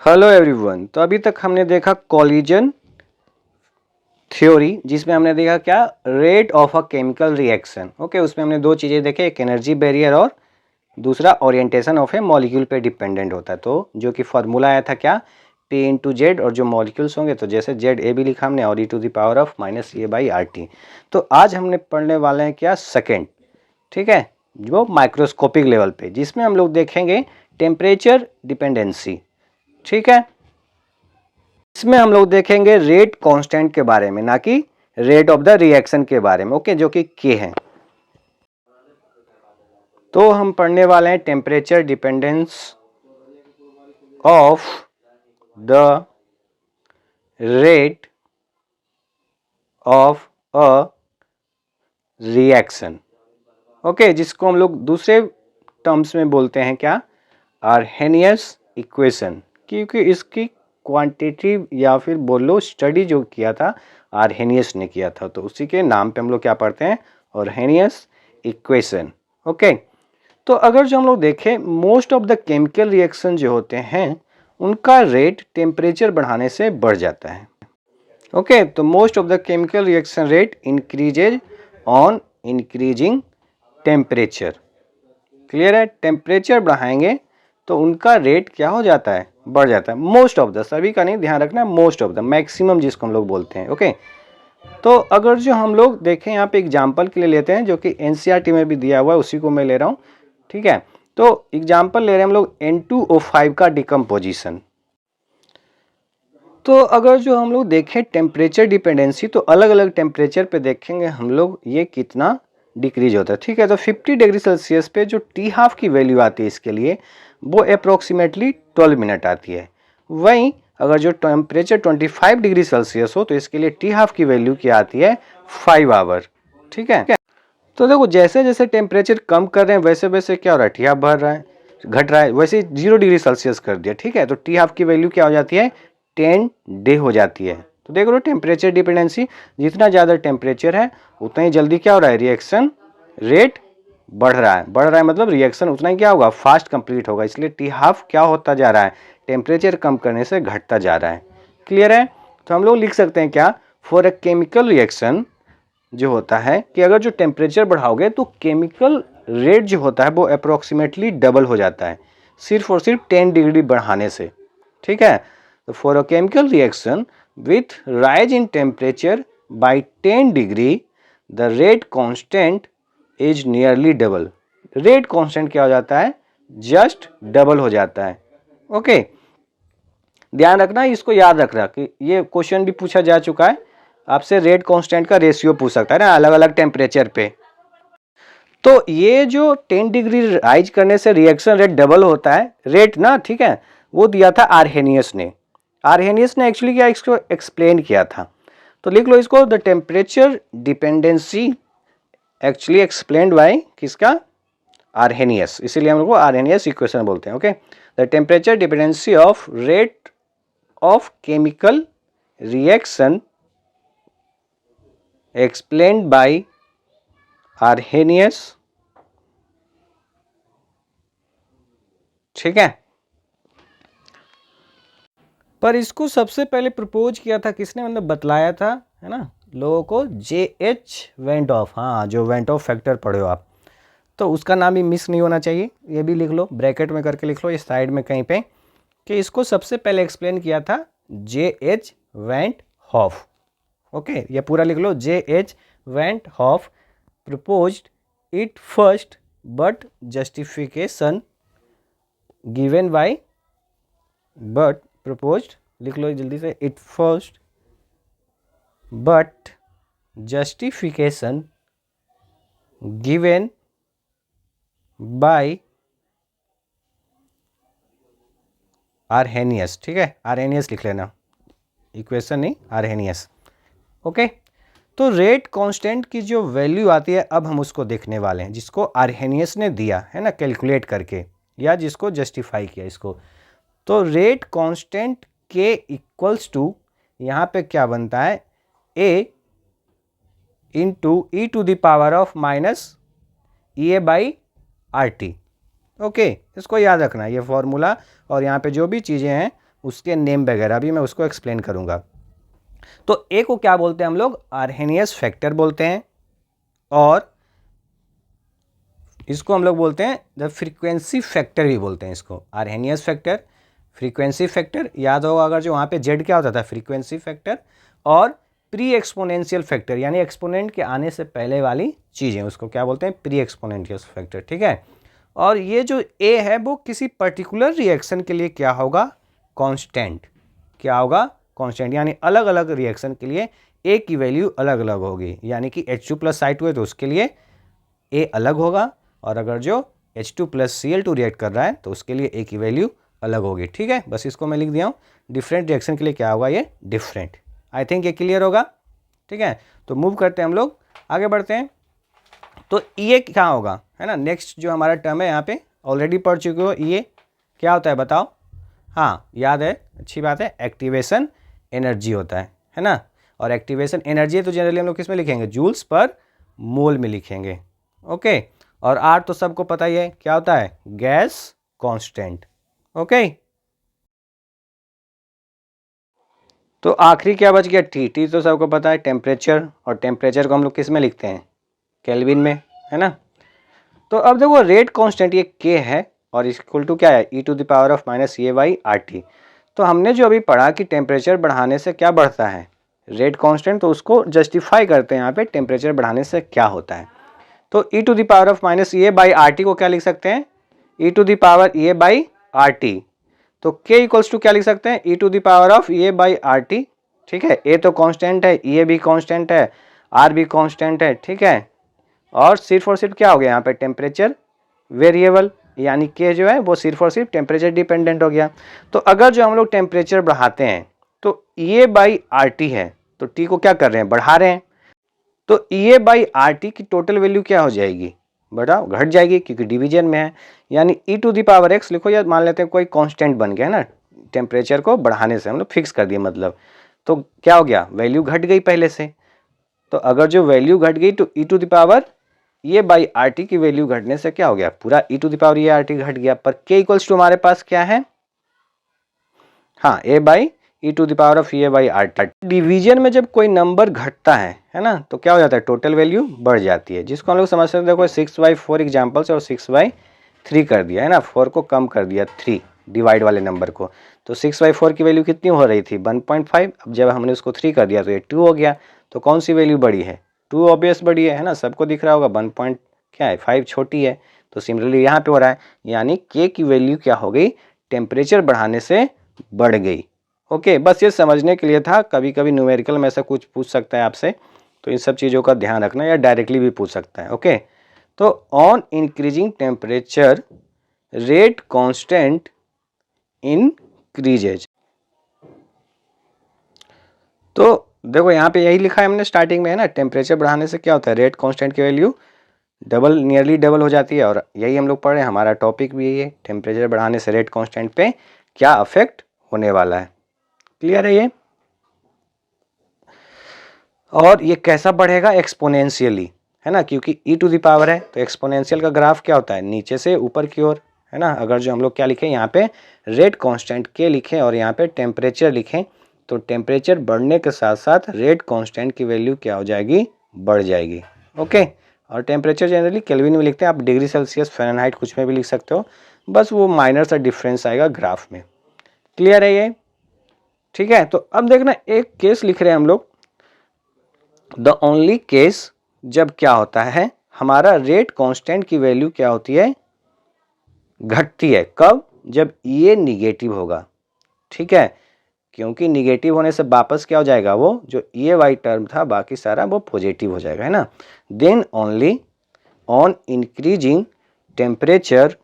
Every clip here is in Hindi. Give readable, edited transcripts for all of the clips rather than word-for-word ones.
Hello everyone. तो अभी तक हमने देखा कॉलिजन थ्योरी, जिसमें हमने देखा क्या, rate of a chemical reaction. Okay, उसमें हमने दो चीज़ें देखे, एक एनर्जी बैरियर और दूसरा ओरिएंटेशन ऑफ ए मॉलिक्यूल पे डिपेंडेंट होता है। तो जो कि फॉर्मूला आया था क्या, P इंटू जेड, और जो मॉलिक्यूल्स होंगे तो जैसे जेड ए भी लिखा हमने, और e⁻⁻⁻⁻ तो आज हमने पढ़ने वाले हैं क्या, सेकेंड, ठीक है, जो माइक्रोस्कोपिक लेवल पे, जिसमें हम लोग देखेंगे टेम्परेचर डिपेंडेंसी। ठीक है, इसमें हम लोग देखेंगे रेट कांस्टेंट के बारे में, ना कि रेट ऑफ द रिएक्शन के बारे में। ओके, जो कि के है। तो हम पढ़ने वाले हैं temperature dependence of the rate of a reaction. Okay, जिसको हम लोग दूसरे टर्म्स में बोलते हैं क्या, आर्हेनियस इक्वेशन, क्योंकि इसकी क्वांटिटेटिव या फिर बोलो स्टडी जो किया था आर्हेनियस ने किया था, तो उसी के नाम पे हम लोग क्या पढ़ते हैं, आर्हेनियस इक्वेशन। ओके, तो अगर जो हम लोग देखें most of the chemical reaction जो होते हैं उनका रेट टेम्परेचर बढ़ाने से बढ़ जाता है। ओके, तो most of the chemical reaction rate increases on increasing temperature. Clear है, टेम्परेचर बढ़ाएंगे तो उनका रेट क्या हो जाता है, बढ़ जाता है। मोस्ट ऑफ द, सभी का नहीं, ध्यान रखना, मोस्ट ऑफ द, मैक्सिमम जिसको हम लोग बोलते हैं। ओके, तो अगर जो हम लोग देखें यहाँ पे एग्जांपल के लिए लेते हैं, जो कि एनसीईआरटी में भी दिया हुआ है, उसी को मैं ले रहा हूँ। ठीक है, तो एग्जांपल ले रहे हैं हम लोग N2O5 का डिकम्पोजिशन। तो अगर जो हम लोग देखें टेम्परेचर डिपेंडेंसी, तो अलग अलग टेम्परेचर पे देखेंगे हम लोग ये कितना डिक्रीज होता है। ठीक है, तो 50 डिग्री सेल्सियस पे जो T½ की वैल्यू आती है इसके लिए, वो अप्रोक्सीमेटली 12 मिनट आती है। वहीं अगर जो टेम्परेचर 25 डिग्री सेल्सियस हो तो इसके लिए T½ की वैल्यू क्या आती है, 5 आवर। ठीक है, तो देखो जैसे जैसे टेम्परेचर कम कर रहे हैं वैसे वैसे क्या हो रहा है, T½ बढ़ रहा है, घट रहा है। वैसे 0 डिग्री सेल्सियस कर दिया, ठीक है, तो T½ की वैल्यू क्या हो जाती है, 10 डे हो जाती है। तो देख लो टेम्परेचर डिपेंडेंसी, जितना ज़्यादा टेम्परेचर है उतना ही जल्दी क्या हो रहा है, रिएक्शन रेट बढ़ रहा है। बढ़ रहा है मतलब रिएक्शन उतना ही क्या होगा, फास्ट कंप्लीट होगा। इसलिए T½ क्या होता जा रहा है, टेम्परेचर कम करने से घटता जा रहा है। क्लियर है, तो हम लोग लिख सकते हैं क्या, फॉर अ केमिकल रिएक्शन जो होता है कि अगर जो टेम्परेचर बढ़ाओगे तो केमिकल रेट जो होता है वो अप्रोक्सीमेटली डबल हो जाता है, सिर्फ और सिर्फ 10 डिग्री बढ़ाने से। ठीक है, तो for a chemical reaction with rise in temperature by 10 degree the rate constant is nearly double. Rate constant क्या हो जाता है, जस्ट डबल हो जाता है। ओके, ध्यान रखना, इसको याद रखना कि ये क्वेश्चन भी पूछा जा चुका है आपसे, रेट कांस्टेंट का रेशियो पूछ सकता है ना अलग अलग टेम्परेचर पे। तो ये जो 10 डिग्री राइज करने से रिएक्शन रेट डबल होता है, रेट ना, ठीक है, वो दिया था आर्हेनियस ने। आर्हेनियस ने एक्चुअली क्या इसको एक्सप्लेन किया था, तो लिख लो इसको, the temperature dependency actually explained bye किसका, आर्हेनियस। इसीलिए हम लोग को आर्हेनियस इक्वेशन बोलते हैं। Okay, the temperature dependency of rate of chemical reaction explained by Arrhenius। ठीक है, पर इसको सबसे पहले प्रपोज किया था किसने, मतलब बतलाया था, है ना, लोगों को, J.H. वेंटॉफ। हाँ, जो वेंटॉफ फैक्टर पढ़े हो आप, तो उसका नाम भी मिस नहीं होना चाहिए, ये भी लिख लो, ब्रैकेट में करके लिख लो इस साइड में कहीं पे, कि इसको सबसे पहले एक्सप्लेन किया था J.H. Van't half. ओके, ये पूरा लिख लो, J.H. Van't Hoff proposed it first but justification given by, but proposed, लिख लो जल्दी से, it first but justification given by Arrhenius. ठीक है, आर्हेनियस लिख लेना, इक्वेशन नहीं, आर्हेनियस। ओके, तो रेट कांस्टेंट की जो वैल्यू आती है अब हम उसको देखने वाले हैं, जिसको आर्हेनियस ने दिया है ना कैलकुलेट करके, या जिसको जस्टिफाई किया इसको। तो rate constant K equals to, यहाँ पे क्या बनता है, A into e⁻⁻ EA by RT। Okay, इसको याद रखना ये फॉर्मूला, और यहाँ पे जो भी चीज़ें हैं उसके नेम वगैरह भी मैं उसको एक्सप्लेन करूँगा। तो ए को क्या बोलते हैं हम लोग, आर्हेनियस फैक्टर बोलते हैं, और इसको हम लोग बोलते हैं द फ्रीक्वेंसी फैक्टर भी बोलते हैं इसको। आर्हेनियस फैक्टर, फ्रीक्वेंसी फैक्टर, याद होगा अगर जो वहाँ पे जेड क्या होता था, फ्रीक्वेंसी फैक्टर, और प्री एक्सपोनेंशियल फैक्टर यानी एक्सपोनेंट के आने से पहले वाली चीज़ें, उसको क्या बोलते हैं, प्री एक्सपोनेंशियल फैक्टर, ठीक है। और ये जो ए है वो किसी पर्टिकुलर रिएक्शन के लिए क्या होगा, कांस्टेंट, क्या होगा, कांस्टेंट, यानी अलग अलग रिएक्शन के लिए ए की वैल्यू अलग अलग होगी, यानी कि H2 प्लस Cl2 है तो उसके लिए ए अलग होगा, और अगर जो H2 प्लस Cl2 रिएक्ट कर रहा है तो उसके लिए ए की वैल्यू अलग होगी, ठीक है। बस इसको मैं लिख दिया हूँ, डिफरेंट रिएक्शन के लिए क्या होगा, ये डिफरेंट। आई थिंक ये क्लियर होगा, ठीक है। तो मूव करते हैं हम लोग, आगे बढ़ते हैं। तो ये क्या होगा, है ना, नेक्स्ट जो हमारा टर्म है यहाँ पे ऑलरेडी पढ़ चुके हो, ये क्या होता है बताओ, हाँ याद है, अच्छी बात है, एक्टिवेशन एनर्जी होता है ना। और एक्टिवेशन एनर्जी है तो जनरली हम लोग किस में लिखेंगे, जूल्स पर मोल में लिखेंगे, ओके। और आर तो सबको पता ही है क्या होता है, गैस कांस्टेंट, ओके। तो आखिरी क्या बच गया, टी, टी तो सबको पता है टेम्परेचर, और टेम्परेचर को हम लोग किस में लिखते हैं, केल्विन में, है ना। तो अब देखो रेट कांस्टेंट ये के है, और इक्वल टू क्या है, e⁻⁻⁴ तो हमने जो अभी पढ़ा कि टेम्परेचर बढ़ाने से क्या बढ़ता है, रेट कांस्टेंट, तो उसको जस्टिफाई करते हैं यहाँ पे, टेम्परेचर बढ़ाने से क्या होता है। तो e⁻⁻⁴ को क्या लिख सकते हैं, e⁻⁻⁴ तो k इक्वल्स टू क्या लिख सकते हैं, e⁻⁴ ठीक है। a तो कांस्टेंट है, e भी कांस्टेंट है, r भी कांस्टेंट है, ठीक है। और सिर्फ और सिर्फ क्या हो गया यहाँ पे, टेम्परेचर वेरिएबल, यानी k जो है वो सिर्फ और सिर्फ टेम्परेचर डिपेंडेंट हो गया। तो अगर जो हम लोग टेम्परेचर बढ़ाते हैं तो E/RT है, तो t को क्या कर रहे हैं, बढ़ा रहे हैं, तो E/RT की टोटल वैल्यू क्या हो जाएगी, बढ़ाओ घट जाएगी, क्योंकि डिवीजन में है, यानी e⁻x लिखो, या मान लेते हैं कोई कांस्टेंट बन गया है ना, टेम्परेचर को बढ़ाने से हम लोग फिक्स कर दिए मतलब, तो क्या हो गया, वैल्यू घट गई पहले से। तो अगर जो वैल्यू घट गई तो e⁻⁴ की वैल्यू घटने से क्या हो गया, पूरा e⁻⁴ घट गया। पर k इक्वल्स टू हमारे पास क्या है, हाँ a/e⁻⁴ डिवीजन में जब कोई नंबर घटता है ना, तो क्या हो जाता है, टोटल वैल्यू बढ़ जाती है, जिसको हम लोग समझ सकते हैं, देखो 6/4 एग्जाम्पल से और 6/3 कर दिया है ना, 4 को कम कर दिया 3 डिवाइड वाले नंबर को, तो 6/4 की वैल्यू कितनी हो रही थी, 1.5, अब जब हमने उसको 3 कर दिया तो ये 2 हो गया, तो कौन सी वैल्यू बड़ी है, 2 ऑब्वियस बड़ी है ना, सबको दिख रहा होगा, 1.5 छोटी है, तो सिमिलरली यहाँ पे हो रहा है, यानी k की वैल्यू क्या हो गई, टेम्परेचर बढ़ाने से बढ़ गई, ओके। बस ये समझने के लिए था, कभी कभी न्यूमेरिकल में ऐसा कुछ पूछ सकता है आपसे, तो इन सब चीज़ों का ध्यान रखना, या डायरेक्टली भी पूछ सकता है, ओके। तो on increasing temperature rate constant increases, तो देखो यहाँ पे यही लिखा है हमने स्टार्टिंग में, है ना, टेम्परेचर बढ़ाने से क्या होता है, रेट कांस्टेंट की वैल्यू डबल, नियरली डबल हो जाती है, और यही हम लोग पढ़ रहे हैं, हमारा टॉपिक भी यही है, टेम्परेचर बढ़ाने से रेट कांस्टेंट पे क्या अफेक्ट होने वाला है, क्लियर है ये। और ये कैसा बढ़ेगा, एक्सपोनेंशियली, है ना, क्योंकि e⁻ है तो एक्सपोनेंशियल का ग्राफ क्या होता है, नीचे से ऊपर की ओर, है ना। अगर जो हम लोग क्या लिखें यहाँ पे, रेट कांस्टेंट के लिखें और यहाँ पे टेम्परेचर लिखें, तो टेम्परेचर बढ़ने के साथ साथ रेट कांस्टेंट की वैल्यू क्या हो जाएगी, बढ़ जाएगी, ओके। और टेम्परेचर जनरली केल्विन में लिखते हैं, आप डिग्री सेल्सियस फ़ारेनहाइट कुछ में भी लिख सकते हो, बस वो माइनर सा डिफरेंस आएगा ग्राफ में, क्लियर है ये, ठीक है। तो अब देखना एक केस लिख रहे हैं हम लोग, द ओनली केस जब क्या होता है, हमारा रेट कांस्टेंट की वैल्यू क्या होती है, घटती है, कब, जब ये निगेटिव होगा, ठीक है, क्योंकि निगेटिव होने से वापस क्या हो जाएगा, वो जो ये वाई टर्म था बाकी सारा वो पॉजिटिव हो जाएगा, है ना। Then only on increasing temperature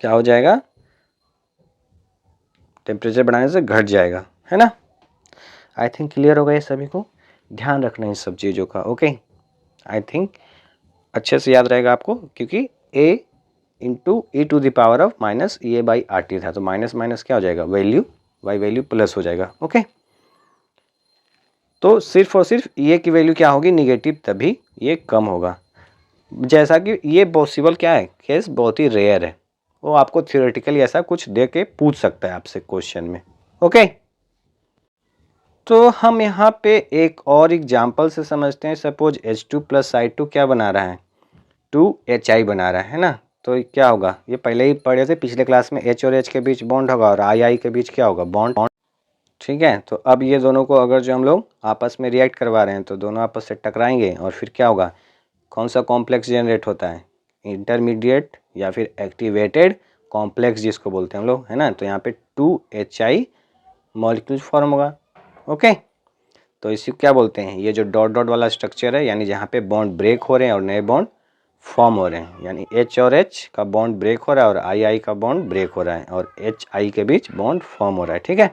क्या हो जाएगा, टेम्परेचर बढ़ाने से घट जाएगा, है ना। आई थिंक क्लियर होगा ये सभी को, ध्यान रखना इन सब चीज़ों का, ओके। आई थिंक अच्छे से याद रहेगा आपको, क्योंकि a इंटू e⁻⁻⁴ था, तो माइनस माइनस क्या हो जाएगा, वैल्यू, y वैल्यू प्लस हो जाएगा, ओके। तो सिर्फ और सिर्फ ये की वैल्यू क्या होगी, निगेटिव, तभी ये कम होगा, जैसा कि ये पॉसिबल क्या है, केस बहुत ही रेयर है, वो आपको थियोरेटिकली ऐसा कुछ दे के पूछ सकता है आपसे क्वेश्चन में, ओके, तो हम यहाँ पे एक और एग्जाम्पल से समझते हैं। सपोज H2 प्लस I2 क्या बना रहा है, 2HI बना रहा है ना। तो क्या होगा, ये पहले ही पढ़े थे पिछले क्लास में, H और H के बीच बॉन्ड होगा और I के बीच क्या होगा, बॉन्ड। ठीक है, तो अब ये दोनों को अगर जो हम लोग आपस में रिएक्ट करवा रहे हैं तो दोनों आपस से टकराएंगे और फिर क्या होगा, कौन सा कॉम्प्लेक्स जनरेट होता है, इंटरमीडिएट या फिर एक्टिवेटेड कॉम्प्लेक्स जिसको बोलते हैं हम लोग, है ना। तो यहाँ पे 2HI मॉलिक्यूल फॉर्म होगा। ओके, तो इसी क्या बोलते हैं, ये जो डॉट डॉट वाला स्ट्रक्चर है, यानी जहाँ पे बॉन्ड ब्रेक हो रहे हैं और नए बॉन्ड फॉर्म हो रहे हैं, यानी H और H का बॉन्ड ब्रेक हो रहा है और I का बॉन्ड ब्रेक हो रहा है और HI के बीच बॉन्ड फॉर्म हो रहा है। ठीक है,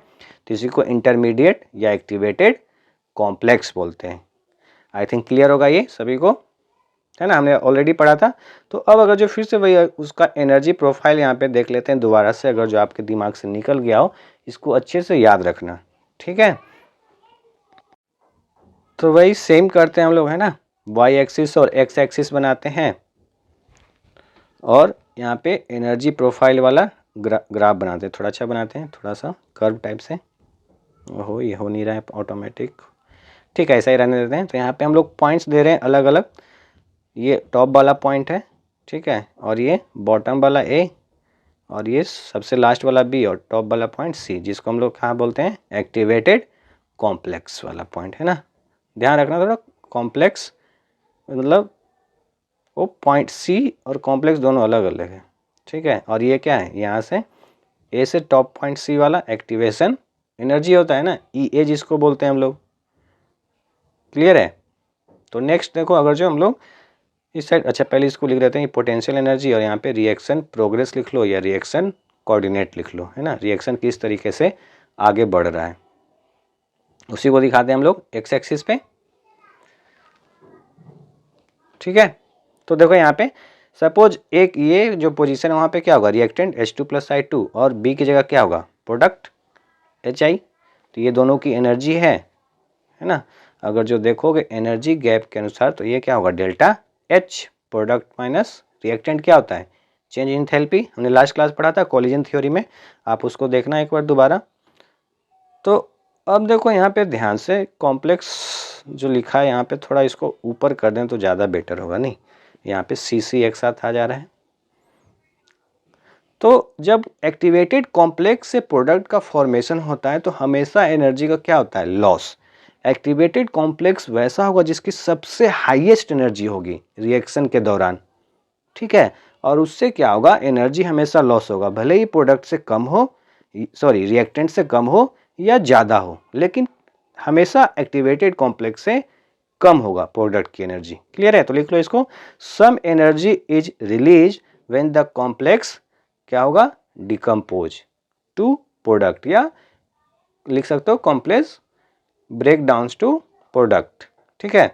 तो इसी को इंटरमीडिएट या एक्टिवेटेड कॉम्प्लेक्स बोलते हैं। आई थिंक क्लियर होगा ये सभी को, है ना, हमने ऑलरेडी पढ़ा था। तो अब अगर जो फिर से वही उसका एनर्जी प्रोफाइल यहाँ पे देख लेते हैं दोबारा से, अगर जो आपके दिमाग से निकल गया हो इसको अच्छे से याद रखना। ठीक है, तो वही सेम करते हैं हम लोग, है ना, वाई एक्सिस और एक्स एक्सिस बनाते हैं और यहाँ पे एनर्जी प्रोफाइल वाला ग्राफ बनाते हैं। थोड़ा अच्छा बनाते हैं, थोड़ा सा कर्व टाइप से। ओहो, ये हो नहीं रहा है ऑटोमेटिक। ठीक है, ऐसा ही रहने देते हैं। तो यहाँ पे हम लोग पॉइंट्स दे रहे हैं अलग अलग। ये टॉप वाला पॉइंट है, ठीक है, और ये बॉटम वाला ए, और ये सबसे लास्ट वाला बी, और टॉप वाला पॉइंट सी, जिसको हम लोग कहाँ बोलते हैं, एक्टिवेटेड कॉम्प्लेक्स वाला पॉइंट, है ना। ध्यान रखना थोड़ा, कॉम्प्लेक्स मतलब वो पॉइंट सी और कॉम्प्लेक्स दोनों अलग अलग है। ठीक है, और ये क्या है, यहाँ से ए से टॉप पॉइंट सी वाला एक्टिवेशन एनर्जी होता है ना, ई ए जिसको बोलते हैं हम लोग। क्लियर है, तो नेक्स्ट देखो, अगर जो हम लोग इस साइड, अच्छा पहले इसको लिख देते हैं, पोटेंशियल एनर्जी, और यहाँ पे रिएक्शन प्रोग्रेस लिख लो या रिएक्शन कोऑर्डिनेट लिख लो, है ना, रिएक्शन किस तरीके से आगे बढ़ रहा है उसी को दिखाते हैं हम लोग एक्स एक्सिस पे। ठीक है, तो देखो यहाँ पे सपोज एक ये जो पोजीशन है वहाँ पे क्या होगा, रिएक्टेंट H2 प्लस I2 और B की जगह क्या होगा, प्रोडक्ट HI। तो ये दोनों की एनर्जी है ना। अगर जो देखोगे एनर्जी गैप के अनुसार तो ये क्या होगा, delta H। Product minus reactant क्या होता है, चेंज इन एंथैल्पी। हमने लास्ट क्लास पढ़ा था कोलिजन थ्योरी में, आप उसको देखना एक बार दोबारा। तो अब देखो यहाँ पे ध्यान से, कॉम्प्लेक्स जो लिखा है यहाँ पे थोड़ा इसको ऊपर कर दें तो ज़्यादा बेटर होगा। नहीं, यहाँ पे CC एक साथ आ जा रहा है। तो जब एक्टिवेटेड कॉम्प्लेक्स से प्रोडक्ट का फॉर्मेशन होता है तो हमेशा एनर्जी का क्या होता है, लॉस। एक्टिवेटेड कॉम्प्लेक्स वैसा होगा जिसकी सबसे हाईएस्ट एनर्जी होगी रिएक्शन के दौरान। ठीक है, और उससे क्या होगा, एनर्जी हमेशा लॉस होगा, भले ही प्रोडक्ट से कम हो, सॉरी रिएक्टेंट से कम हो या ज़्यादा हो, लेकिन हमेशा एक्टिवेटेड कॉम्प्लेक्स से कम होगा प्रोडक्ट की एनर्जी। क्लियर है, तो लिख लो इसको, some energy is release when the complex क्या होगा, डिकम्पोज टू प्रोडक्ट, या लिख सकते हो complex break down to product. ठीक है,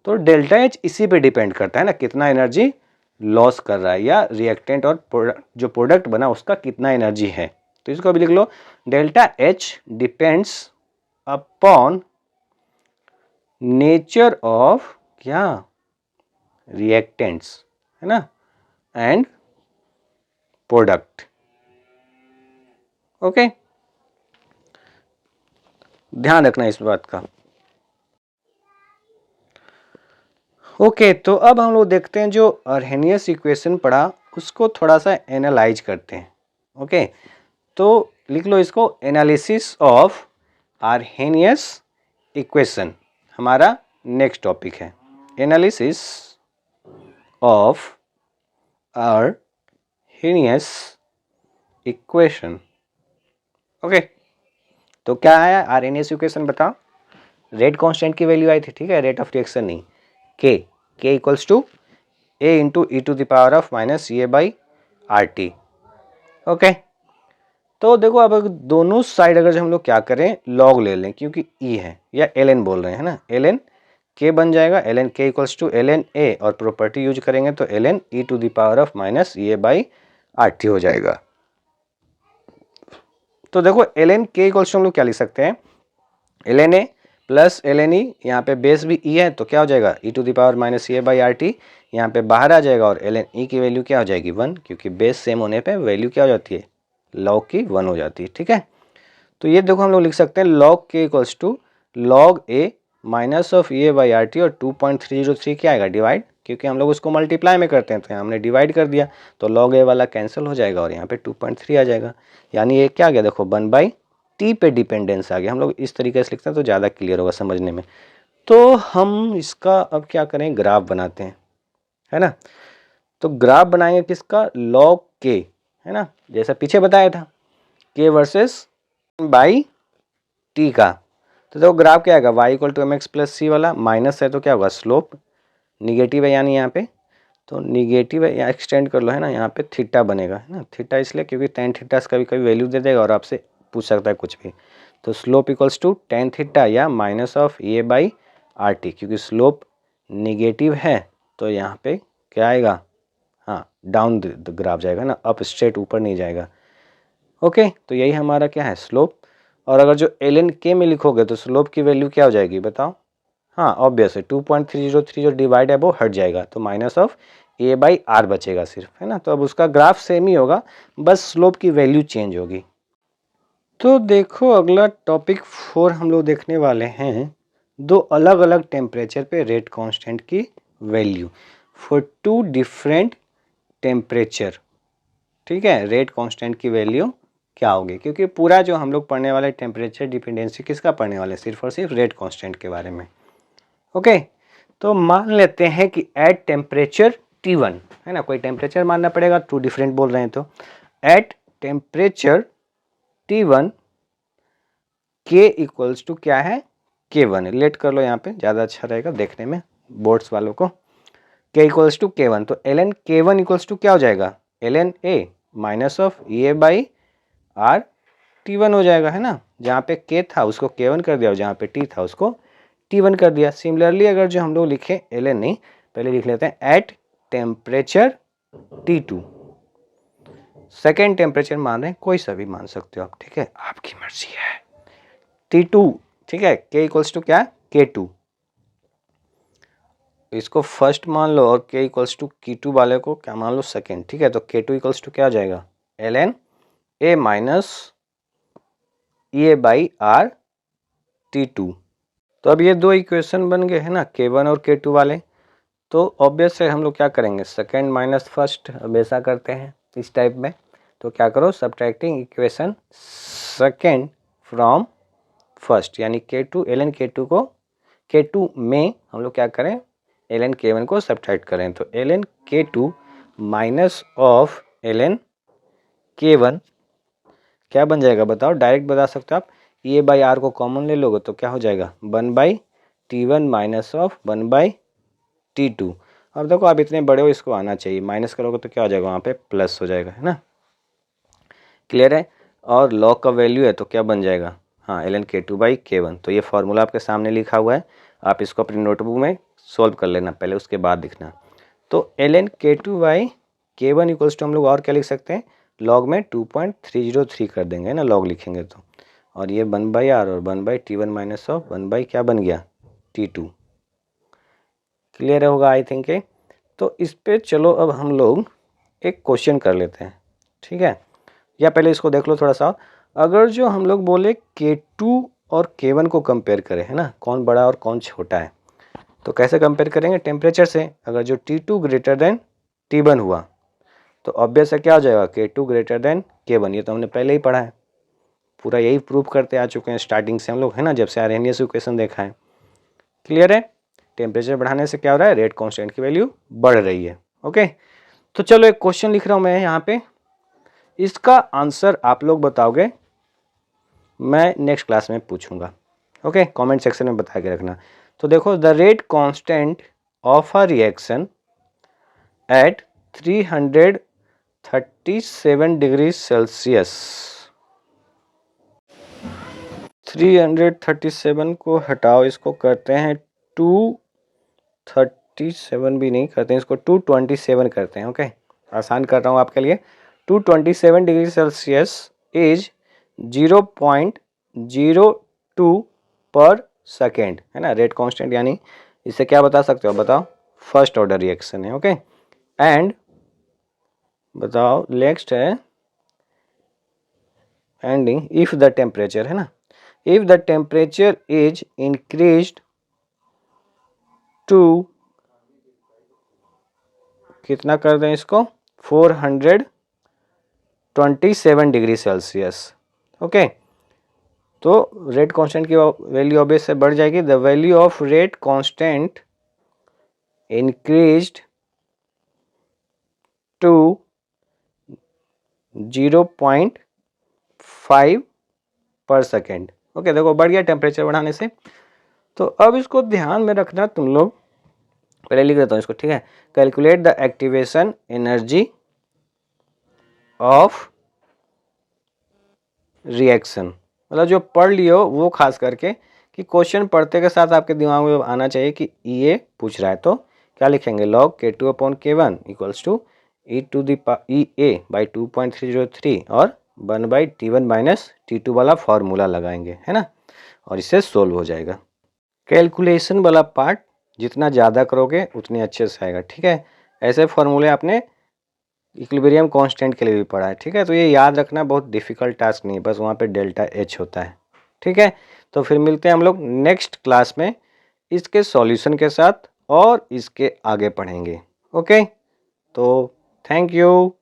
तो डेल्टा H इसी पे डिपेंड करता है ना, कितना एनर्जी लॉस कर रहा है या रिएक्टेंट और जो प्रोडक्ट बना उसका कितना एनर्जी है। तो इसको भी लिख लो, delta H depends upon nature of क्या, रिएक्टेंट्स, है ना, एंड प्रोडक्ट। ओके, ध्यान रखना इस बात का। ओके, तो अब हम लोग देखते हैं जो अर्हेनियस इक्वेशन पढ़ा उसको थोड़ा सा एनालाइज करते हैं। ओके, तो लिख लो इसको, एनालिसिस ऑफ अर्हेनियस इक्वेशन हमारा नेक्स्ट टॉपिक है, analysis of Arrhenius equation. Okay, तो क्या आया, अर्हेनियस इक्वेशन बताओ, रेट कांस्टेंट की वैल्यू आई थी, ठीक है, रेट ऑफ रिएक्शन नहीं, K equals to A into e to the power of minus A by R T. Okay, तो देखो अब दोनों साइड अगर हम लोग क्या करें, लॉग ले लें, क्योंकि ई है या एल एन बोल रहे हैं ना, एल एन के बन जाएगा, L N K equals to L N A, और प्रॉपर्टी यूज करेंगे तो L N e to the power of minus A by R T हो जाएगा। तो देखो L N K equals to हम लोग क्या लिख सकते हैं, L N A plus L N e, यहाँ पे बेस भी ई है तो क्या हो जाएगा, E to the power minus A by R T, यहाँ पे बाहर आ जाएगा, और एल एन ई की वैल्यू क्या हो जाएगी 1, क्योंकि बेस सेम होने पे वैल्यू क्या हो जाती है, लॉग की 1 हो जाती है। ठीक है, तो ये देखो हम लोग लिख सकते हैं log k equals to log a minus of A by R T, और 2.303 क्या आएगा डिवाइड, क्योंकि हम लोग उसको मल्टीप्लाई में करते हैं तो यहाँ हमने डिवाइड कर दिया, तो log a वाला कैंसिल हो जाएगा और यहाँ पे 2.3 आ जाएगा। यानी ये क्या आ गया देखो 1/t पे डिपेंडेंस आ गया। हम लोग इस तरीके से लिखते हैं तो ज़्यादा क्लियर होगा समझने में। तो हम इसका अब क्या करें, ग्राफ बनाते हैं, है ना। तो ग्राफ बनाएंगे किसका, log k, है ना, जैसा पीछे बताया था k वर्सेस बाई t का। तो देखो ग्राफ क्या आएगा, y equal to M X plus C वाला, माइनस है तो क्या होगा स्लोप निगेटिव है, यानी यहाँ पे तो निगेटिव है, यहाँ एक्सटेंड कर लो, है ना, यहाँ पे थीटा बनेगा, है ना। थीटा इसलिए क्योंकि टेन थीटा कभी कभी वैल्यू दे देगा और आपसे पूछ सकता है कुछ भी। तो slope equals to tan theta या minus of A by R T, क्योंकि स्लोप निगेटिव है तो यहाँ पे क्या आएगा, हाँ डाउन द ग्राफ जाएगा ना, अप स्ट्रेट ऊपर नहीं जाएगा। ओके, तो यही हमारा क्या है स्लोप। और अगर जो एल एन के में लिखोगे तो स्लोप की वैल्यू क्या हो जाएगी बताओ, हाँ ऑब्वियस है 2.303 जो डिवाइड है वो हट जाएगा, तो minus of A by R बचेगा सिर्फ, है ना। तो अब उसका ग्राफ सेम ही होगा, बस स्लोप की वैल्यू चेंज होगी। तो देखो अगला टॉपिक 4 हम लोग देखने वाले हैं, दो अलग अलग टेम्परेचर पे रेट कांस्टेंट की value for two different temperature. ठीक है, रेट कांस्टेंट की वैल्यू क्या होगी, क्योंकि पूरा जो हम लोग पढ़ने वाले टेम्परेचर डिपेंडेंसी किसका पढ़ने वाले, सिर्फ और सिर्फ रेट कांस्टेंट के बारे में। ओके, तो मान लेते हैं कि एट टेम्परेचर T1, है ना, कोई टेम्परेचर मानना पड़ेगा, टू डिफरेंट बोल रहे हैं तो at temperature T1 K equals to क्या है K1, रिलेट कर लो यहाँ पे ज़्यादा अच्छा रहेगा देखने में बोर्ड्स वालों को। K इक्वल्स टू K1, तो ln K1 इक्वल्स टू क्या हो जाएगा, ln A minus of A by R T1 हो जाएगा, है ना। जहाँ पे K था उसको K1 कर दिया और जहाँ पे T था उसको T1 कर दिया। सिमिलरली अगर जो हम लोग लिखे ln नहीं, पहले लिख लेते हैं at temperature T2, second temperature मान रहे हैं, कोई सा भी मान सकते हो आप, ठीक है, आपकी मर्जी है। T2, ठीक है, K इक्वल्स टू क्या K2, इसको फर्स्ट मान लो और K इक्वल्स टू K2 वाले को क्या मान लो सेकेंड, ठीक है। तो K2 इक्वल्स टू क्या आ जाएगा ln A minus A by R T2। तो अब ये दो इक्वेशन बन गए हैं ना K1 और K2 वाले, तो ऑब्वियस है हम लोग क्या करेंगे सेकेंड माइनस फर्स्ट, अब ऐसा करते हैं इस टाइप में। तो क्या करो subtracting equation second from first, यानी K2 ln K2 को K2 में हम लोग क्या करें ln K1 को सब्ट्रैक्ट करें, तो ln K2 minus of ln K1 क्या बन जाएगा बताओ, डायरेक्ट बता सकते हो आप, ए बाई आर को कॉमन ले लोगे तो क्या हो जाएगा 1/T1 माइनस ऑफ 1/T2। अब देखो आप इतने बड़े हो, इसको आना चाहिए, माइनस करोगे तो क्या हो जाएगा वहाँ पे प्लस हो जाएगा, है ना, क्लियर है। और लॉग का वैल्यू है तो क्या बन जाएगा, हाँ ln K2/K1। तो ये फॉर्मूला आपके सामने लिखा हुआ है, आप इसको अपनी नोटबुक में सॉल्व कर लेना पहले, उसके बाद लिखना। तो ln K2/K1 इक्वल्स टू हम लोग और क्या लिख सकते हैं, लॉग में 2.303 कर देंगे, है ना, लॉग लिखेंगे तो, और ये 1/r और 1/T1 माइनस ऑफ 1/ क्या बन गया T2। क्लियर होगा आई थिंक। तो इस पे चलो अब हम लोग एक क्वेश्चन कर लेते हैं, ठीक है, या पहले इसको देख लो थोड़ा सा। अगर जो हम लोग बोले K2 और K1 को कंपेयर करें, है ना, कौन बड़ा और कौन छोटा है, तो कैसे कंपेयर करेंगे टेम्परेचर से। अगर जो T2 ग्रेटर देन T1 हुआ तो ऑब्वियस है क्या हो जाएगा K2 ग्रेटर देन K1, ये तो हमने पहले ही पढ़ा है, पूरा यही प्रूव करते आ चुके हैं स्टार्टिंग से हम लोग, है ना, जब से आर्हेनियस इक्वेशन देखा है। क्लियर है, टेम्परेचर बढ़ाने से क्या हो रहा है रेट कांस्टेंट की वैल्यू बढ़ रही है। ओके, तो चलो एक क्वेश्चन लिख रहा हूं मैं यहाँ पे, इसका आंसर आप लोग बताओगे, मैं नेक्स्ट क्लास में पूछूंगा। ओके, कमेंट सेक्शन में बता के रखना। तो देखो the rate constant of a reaction at 337 degree Celsius, 337 को हटाओ, इसको करते हैं 237 भी नहीं करते हैं, इसको 227 करते हैं। ओके, आसान कर रहा हूँ आपके लिए। 227 डिग्री सेल्सियस इज 0.02 पर सेकेंड, है ना, रेट कांस्टेंट, यानी इससे क्या बता सकते हो बताओ, फर्स्ट ऑर्डर रिएक्शन है। ओके, एंड बताओ नेक्स्ट है एंडिंग इफ द टेम्परेचर है ना, if the temperature is increased to, कितना कर दें इसको, 427 डिग्री सेल्सियस। ओके, तो रेट कांस्टेंट की वैल्यू ऑब्वियस से बढ़ जाएगी। The value of rate constant increased to 0.5 per second. Okay, देखो बढ़ गया टेम्परेचर बढ़ाने से। तो अब इसको ध्यान में रखना तुम लोग, पहले लिख देता हूँ इसको, ठीक है। Calculate the activation energy of reaction, मतलब जो पढ़ लियो वो खास करके, कि क्वेश्चन पढ़ते के साथ आपके दिमाग में आना चाहिए कि ये पूछ रहा है। तो क्या लिखेंगे, log K2/K1 equals to e to the e A by 2.303 और 1/T1 माइनस T2 वाला फॉर्मूला लगाएंगे, है ना, और इससे सोल्व हो जाएगा। कैलकुलेशन वाला पार्ट जितना ज़्यादा करोगे उतनी अच्छे से आएगा, ठीक है। ऐसे फॉर्मूले आपने इक्विलिब्रियम कांस्टेंट के लिए भी पढ़ा है, ठीक है। तो ये याद रखना बहुत डिफिकल्ट टास्क नहीं है, बस वहाँ पे डेल्टा एच होता है, ठीक है। तो फिर मिलते हैं हम लोग नेक्स्ट क्लास में इसके सॉल्यूशन के साथ और इसके आगे पढ़ेंगे। ओके, तो थैंक यू।